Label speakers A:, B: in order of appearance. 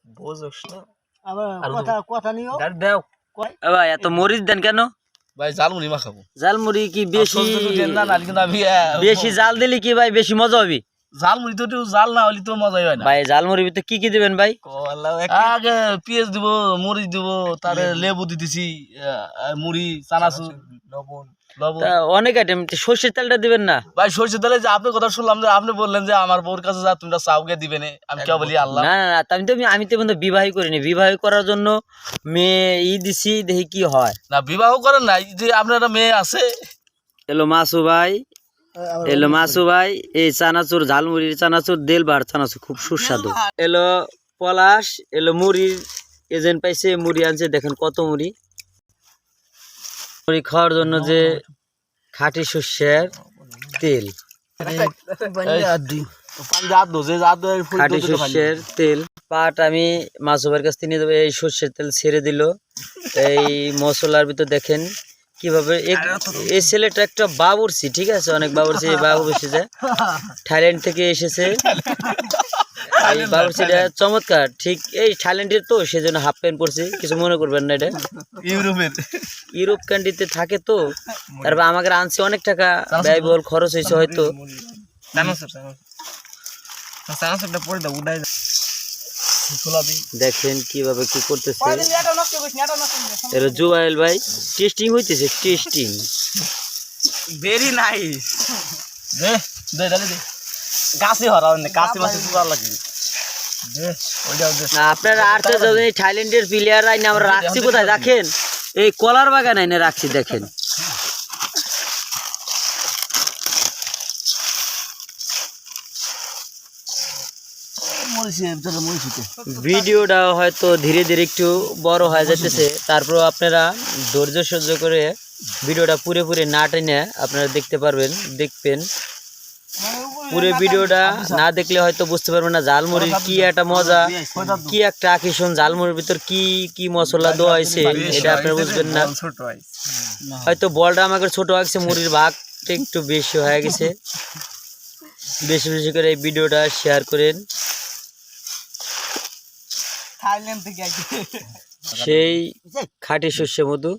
A: বুঝছ না
B: আবার কথা কথা নিও
A: গাড়ি দাও
B: কয়
C: ভাই এত মরিচ দেন কেন?
A: ভাই জালমুড়ি মাখাবো
C: জালমুড়ি কি বেশি
A: না না কিন্তু আমি
C: বেশি জাল দিলে কি ভাই বেশি মজা হবে?
A: জালমুড়ি তো একটু জাল না হলে তো মজাই হয় না
C: ভাই জালমুড়ির ভিতরে কি কি দিবেন ভাই?
A: আগে পেঁয়াজ দিব মরিচ দিব তারে লেবু দিতেছি মুড়ি চানাচুর লবণ লবণ
C: তা অনেক আইটেম, সর্ষের তেলটা দিবেন না?
A: ভাই সরষের তেলে যে আপনার কথা শুনলাম যে আপনি বললেন যে আমার বউর কাছে যা তোমরা চাউকে দিবে না আমি কে বলি আল্লাহ
C: না না না, আমি তো বন্ধু বিবাহ করিনি, বিবাহ করার জন্য মেয়ে দিছি, দেখি কি হয়।
A: না বিবাহ করেন নাই যে আপনার একটা মেয়ে আছে
C: এলো মাসু ভাই, এলো মাসু ভাই, এই চানাচুর ঝালমুড়ির চানাচুর দেল বার চানাচুর খুব সুস্বাদু। এলো পলাশ, এলো মুড়ির এজেন্ট পাইছে, মুড়ি আনছে, দেখেন কত মুড়ি। মুড়ি খাওয়ার জন্য যে খাঁটি সর্ষের তেল, খাঁটি সর্ষের তেল পাট আমি মাসুবার কাছ থেকে নিয়ে যাবো। এই সর্ষের তেল ছেড়ে দিল এই মশলার ভিতর, দেখেন কিভাবে। এই ছেলেটা একটা বাবুর্চি, ঠিক আছে, অনেক বাবুর্চি, বাবুর্চি যে থাইল্যান্ড থেকে এসেছে। এই বাবুর্চিটা চমৎকার, ঠিক এই থাইল্যান্ডের তো, সেজন্য হাফ প্যান্ট পরছি, কিছু মনে করবেন না। এটা ইউরোপ কান্ট্রিতে থাকে তো, তারপর আমাকে আনছে, অনেক টাকা ব্যয়বহুল খরচ হয়েছে হয়তো। দেখেন কিভাবে কি করতেছে এর জুবাইল ভাই, টেস্টিং হইতেছে, টেস্টিং
A: ভেরি নাইস দে দে দে দে গাছে হরা না গাছে মাছে পুরা লাগবে দে ওইটাও দে
C: না। আপনারা আর তো যখন এই থাইল্যান্ডের প্লেয়ার আইনা আমরা রাখছি কোথায় দেখেন, এই কলার বাগান আইনে রাখছি, দেখেন। ভিডিওটা হয়তো ধীরে ধীরে একটু বড় হয়ে যাচ্ছে, তারপর আপনারা ধৈর্য সহ্য করে ভিডিওটা পুরোপুরি না টেনে আপনারা দেখতে পারবেন, দেখবেন। পুরো ভিডিওটা না দেখলে হয়তো বুঝতে পারবেন না ঝালমুড়ির কি একটা মজা, কি একটা আকর্ষণ, ঝালমুড়ির ভিতর কি কি মশলা দেওয়া হয়েছে, এটা আপনারা বুঝবেন না। হয়তো বলটা আমাকে ছোট হয়েছে, মুড়ির ভাগটা একটু বেশি হয়ে গেছে। বেশি বেশি করে এই ভিডিওটা শেয়ার করেন। সেই খাঁটি শস্য মধু